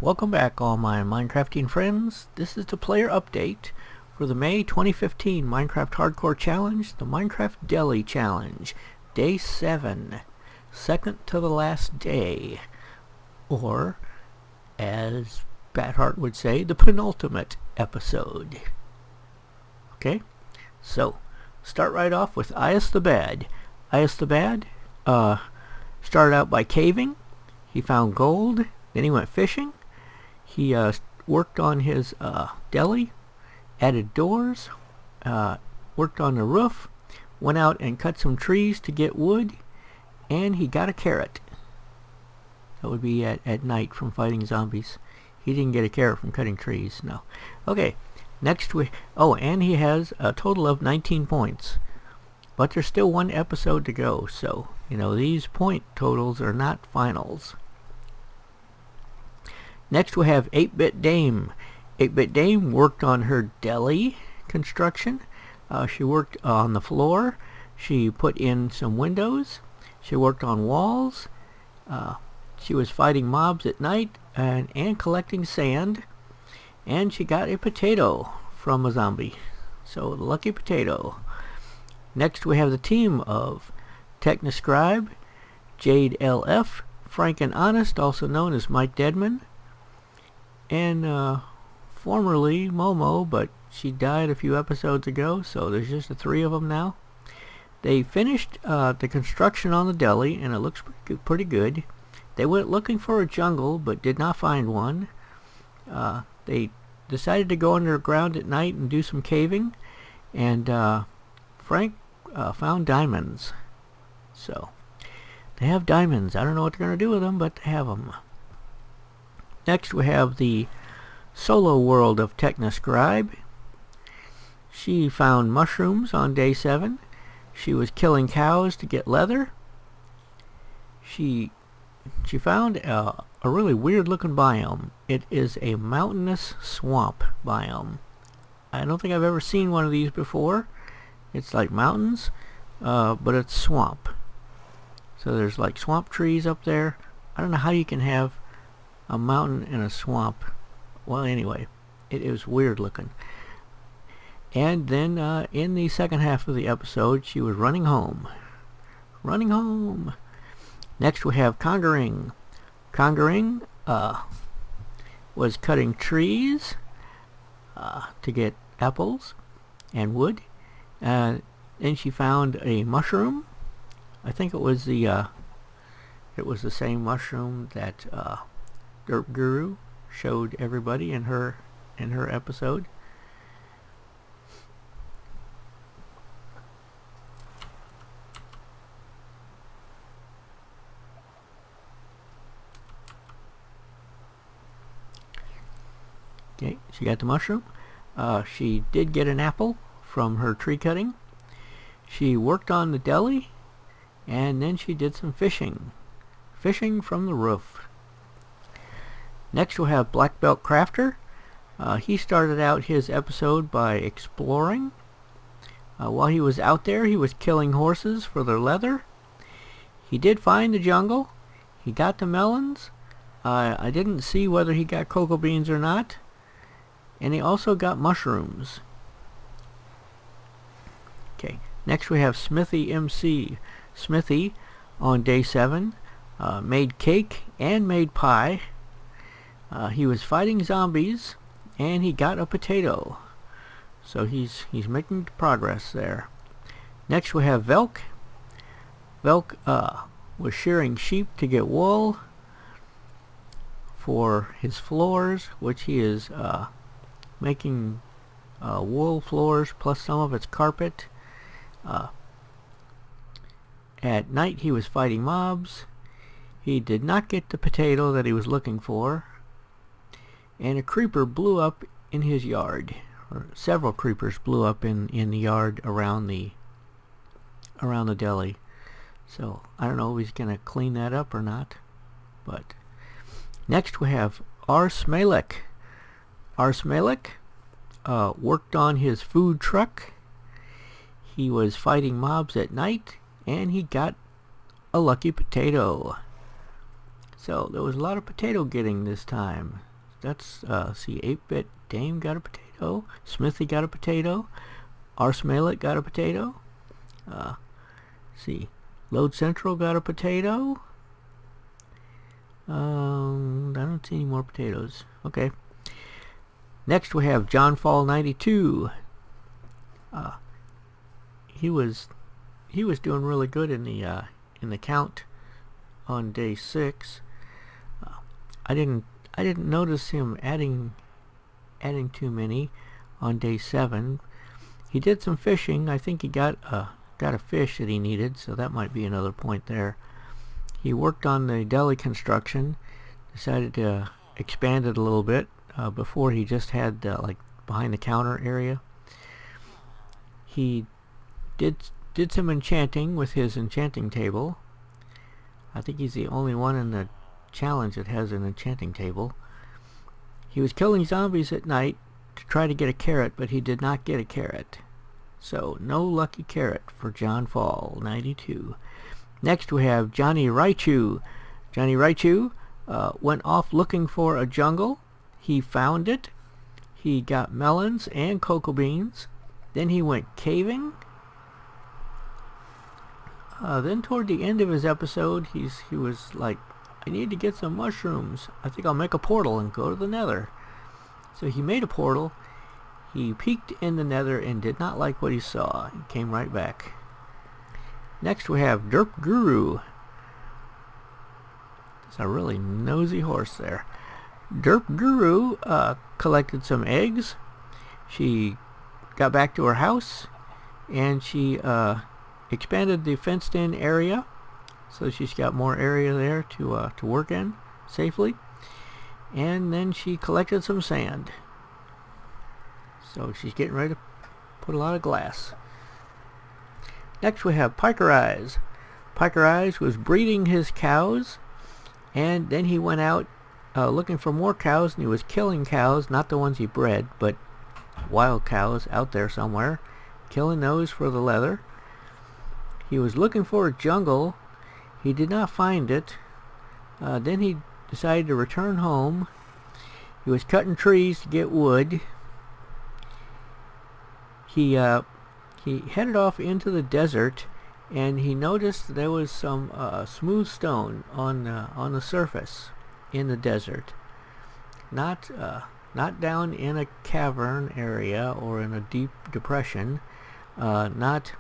Welcome back, all my Minecrafting friends. This is the player update for the May 2015 Minecraft Hardcore Challenge, the Minecraft Deli Challenge, Day 7, second to the last day, or, as Bathart would say, the penultimate episode. Okay, so, start right off with Ias the Bad. Ias the Bad started out by caving. He found gold, then he went fishing. He worked on his deli, added doors, worked on the roof, went out and cut some trees to get wood, and he got a carrot. That would be at night from fighting zombies. He didn't get a carrot from cutting trees, no. Okay, next and he has a total of 19 points. But there's still one episode to go, so, these point totals are not finals. Next we have 8-Bit Dame. 8-Bit Dame worked on her deli construction. She worked on the floor. She put in some windows. She worked on walls. She was fighting mobs at night and collecting sand. And she got a potato from a zombie. So, the lucky potato. Next we have the team of Technoscribe, Jade LF, Frank and Honest, also known as Mike Deadman, and formerly Momo, but she died a few episodes ago, so there's just the three of them now. They finished the construction on the deli, and it looks pretty good. They went looking for a jungle, but did not find one. They decided to go underground at night and do some caving, and Frank found diamonds. So, they have diamonds. I don't know what they're going to do with them, but they have them. Next we have the solo world of Technoscribe. She found mushrooms on day 7. She was killing cows to get leather. She found a really weird looking biome. It is a mountainous swamp biome. I don't think I've ever seen one of these before. It's like mountains, but it's swamp. So there's like swamp trees up there. I don't know how you can have a mountain in a swamp. Well, anyway, it is weird looking. And then in the second half of the episode, she was running home. Running home. Next we have Conquering. Conquering was cutting trees to get apples and wood. Then she found a mushroom. I think it was the same mushroom that Derp Guru showed everybody in her episode. Okay, she got the mushroom. She did get an apple from her tree cutting. She worked on the deli, and then she did some fishing. Fishing from the roof. Next we'll have Black Belt Crafter. He started out his episode by exploring. While he was out there, he was killing horses for their leather. He did find the jungle. He got the melons. I didn't see whether he got cocoa beans or not. And he also got mushrooms. Okay, next we have Smithy MC. Smithy, on day 7, made cake and made pie. He was fighting zombies, and he got a potato. So he's making progress there. Next we have Velk. Velk was shearing sheep to get wool for his floors, which he is making wool floors plus some of its carpet. At night he was fighting mobs. He did not get the potato that he was looking for. And a creeper blew up in his yard. Or several creepers blew up in the yard around the deli. So I don't know if he's going to clean that up or not. But next we have R. Smalek. R. Smalek worked on his food truck. He was fighting mobs at night, and he got a lucky potato. So there was a lot of potato getting this time. see, 8-Bit Dame got a potato. Smithy got a potato. Arse Mallet got a potato. See, Load Central got a potato. I don't see any more potatoes. Okay. Next we have John Fall 92. He was doing really good in the count on day 6. I didn't notice him adding too many on day 7. He did some fishing. I think he got a fish that he needed, so that might be another point there. He worked on the deli construction, decided to expand it a little bit. Before he just had like behind the counter area. He did some enchanting with his enchanting table. I think he's the only one in the challenge that has an enchanting table. He was killing zombies at night to try to get a carrot, but he did not get a carrot. So no lucky carrot for John Fall 92. Next we have Johnny Raichu. Johnny Raichu went off looking for a jungle. He found it. He got melons and cocoa beans. Then he went caving. Then toward the end of his episode, he was like, I need to get some mushrooms. I think I'll make a portal and go to the nether. So he made a portal. He peeked in the nether and did not like what he saw and came right back. Next we have Derp Guru. It's a really nosy horse there. Derp Guru collected some eggs. She got back to her house and she expanded the fenced-in area, so she's got more area there to work in safely. And then she collected some sand. So she's getting ready to put a lot of glass. Next we have Piker Eyes. Piker Eyes was breeding his cows, and then he went out looking for more cows, and he was killing cows, not the ones he bred, but wild cows out there somewhere, killing those for the leather. He was looking for a jungle. He did not find it. Then he decided to return home. He was cutting trees to get wood. He headed off into the desert, and he noticed there was some smooth stone on the surface in the desert. Not down in a cavern area or in a deep depression. Not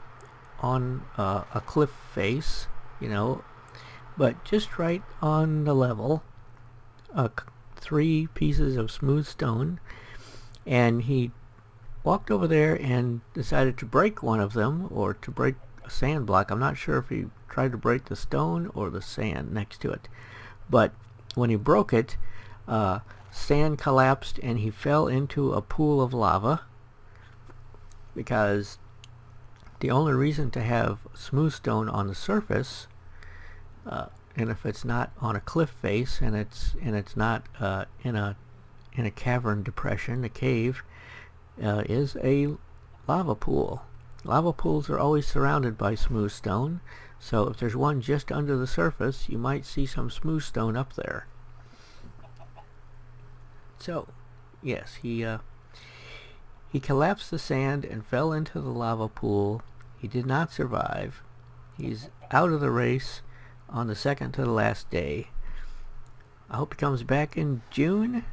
on a cliff face, but just right on the level. 3 pieces of smooth stone, and he walked over there and decided to break one of them, or to break a sand block. I'm not sure if he tried to break the stone or the sand next to it, but when he broke it, sand collapsed and he fell into a pool of lava, because the only reason to have smooth stone on the surface, and if it's not on a cliff face and it's not in a cavern depression, a cave, is a lava pool. Lava pools are always surrounded by smooth stone, so if there's one just under the surface, you might see some smooth stone up there. So, yes, he collapsed the sand and fell into the lava pool. He did not survive. He's out of the race on the second to the last day. I hope he comes back in June.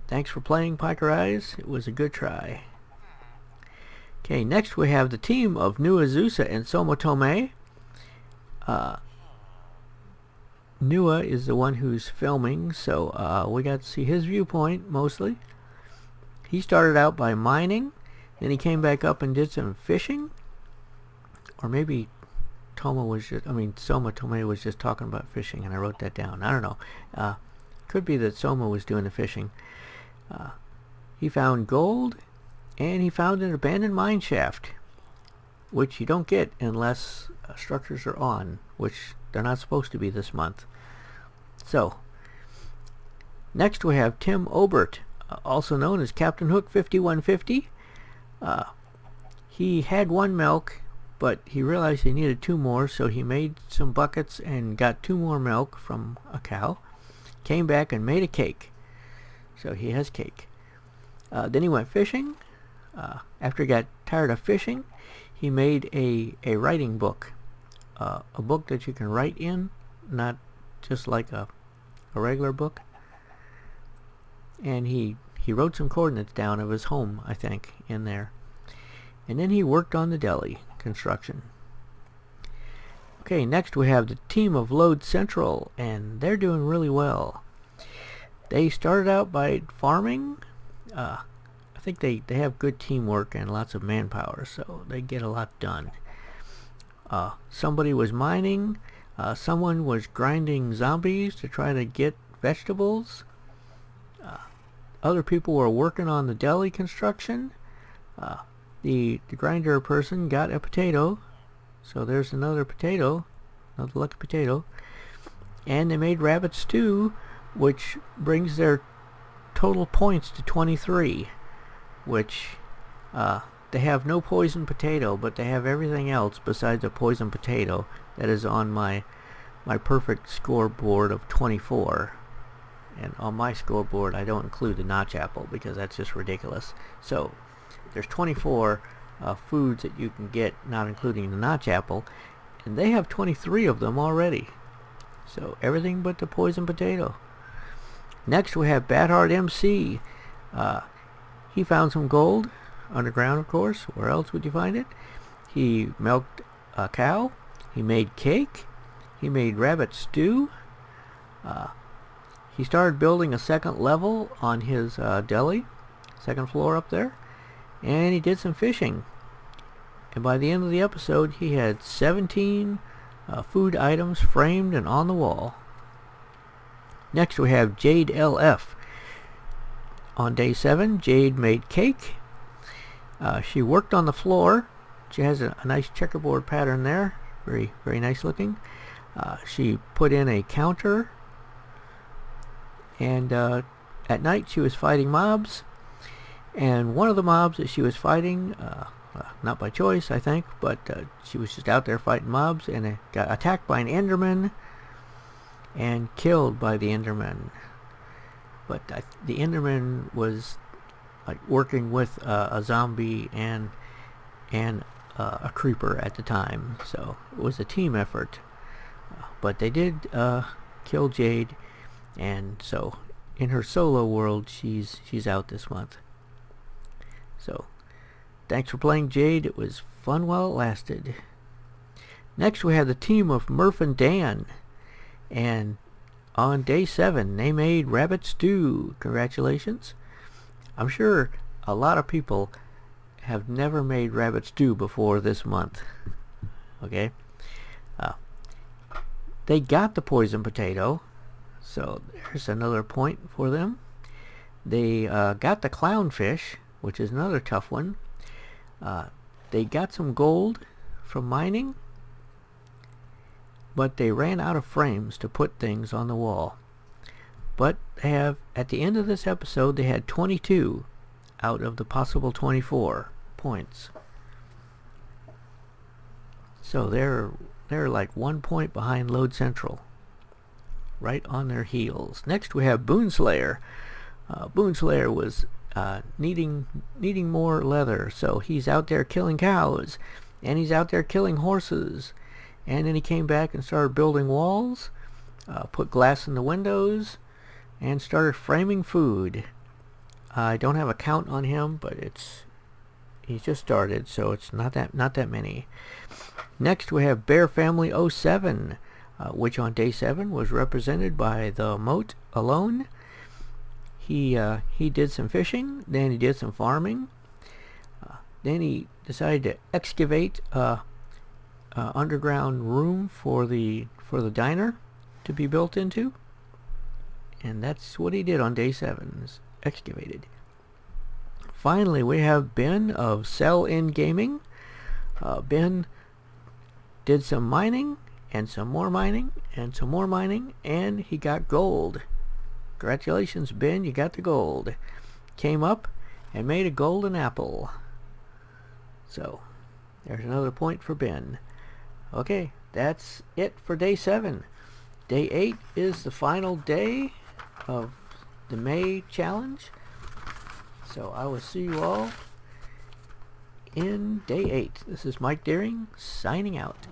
Thanks for playing, Piker Eyes. It was a good try. Okay, next we have the team of New Azusa and Somotome. Nua is the one who's filming, so we got to see his viewpoint mostly. He started out by mining, then he came back up and did some fishing. Or maybe Somotome was just talking about fishing and I wrote that down. I don't know. Could be that Soma was doing the fishing. He found gold, and he found an abandoned mine shaft, which you don't get unless structures are on, which they're not supposed to be this month. So, next we have Tim Obert, also known as Captain Hook 5150. He had 1 milk, but he realized he needed 2 more, so he made some buckets and got 2 more milk from a cow. came back and made a cake. So he has cake. Then he went fishing. After he got tired of fishing, he made a writing book. A book that you can write in, not just like a regular book. And he wrote some coordinates down of his home, I think, in there. And then he worked on the deli construction. Okay, next we have the team of Load Central, and they're doing really well. They started out by farming. I think they have good teamwork and lots of manpower, so they get a lot done. Somebody was mining. Someone was grinding zombies to try to get vegetables. Other people were working on the deli construction. The grinder person got a potato. So there's another potato. Another lucky potato. And they made rabbit stew, which brings their total points to 23. Which, they have no poison potato, but they have everything else besides a poison potato that is on my perfect scoreboard of 24. And on my scoreboard, I don't include the notch apple because that's just ridiculous. So there's 24 foods that you can get, not including the notch apple, and they have 23 of them already. So everything but the poison potato. Next we have Bad Heart MC. He found some gold underground, of course. Where else would you find it? He milked a cow. He made cake. He made rabbit stew. He started building a second level on his deli, second floor up there, and he did some fishing. And by the end of the episode, he had 17 food items framed and on the wall. Next we have Jade LF. On day 7, Jade made cake. She worked on the floor. She has a nice checkerboard pattern there. Very, very nice looking. She put in a counter. And at night she was fighting mobs. And one of the mobs that she was fighting, not by choice I think, but she was just out there fighting mobs and got attacked by an Enderman and killed by the Enderman. But the Enderman was like working with a zombie and a creeper at the time, so it was a team effort. But they did kill Jade, and so in her solo world she's out this month. So thanks for playing, Jade. It was fun while it lasted. Next we have the team of Murph and Dan, and on day 7 they made rabbit stew. Congratulations. I'm sure a lot of people have never made rabbit stew before this month. Okay, they got the poison potato, so there's another point for them. They got the clownfish, which is another tough one. They got some gold from mining, but they ran out of frames to put things on the wall. But they have, at the end of this episode, they had 22 out of the possible 24 points. So they're like 1 point behind Load Central, right on their heels. Next we have Boonslayer. Boonslayer was needing more leather, so he's out there killing cows, and he's out there killing horses, and then he came back and started building walls, put glass in the windows, and started framing food. I don't have a count on him, but he's just started, so it's not that many. Next we have Bear Family 07, which on day 7 was represented by the Moat alone. He did some fishing, then he did some farming, then he decided to excavate underground room for the diner to be built into, and that's what he did on day 7, is excavated. Finally we have Ben of Sell In Gaming. Ben did some mining and some more mining and some more mining, and he got gold. Congratulations, Ben, you got the gold. Came up and made a golden apple. So there's another point for Ben. Okay, that's it for day 7. Day 8 is the final day of the May challenge. So I will see you all in day 8. This is Mike Deering signing out.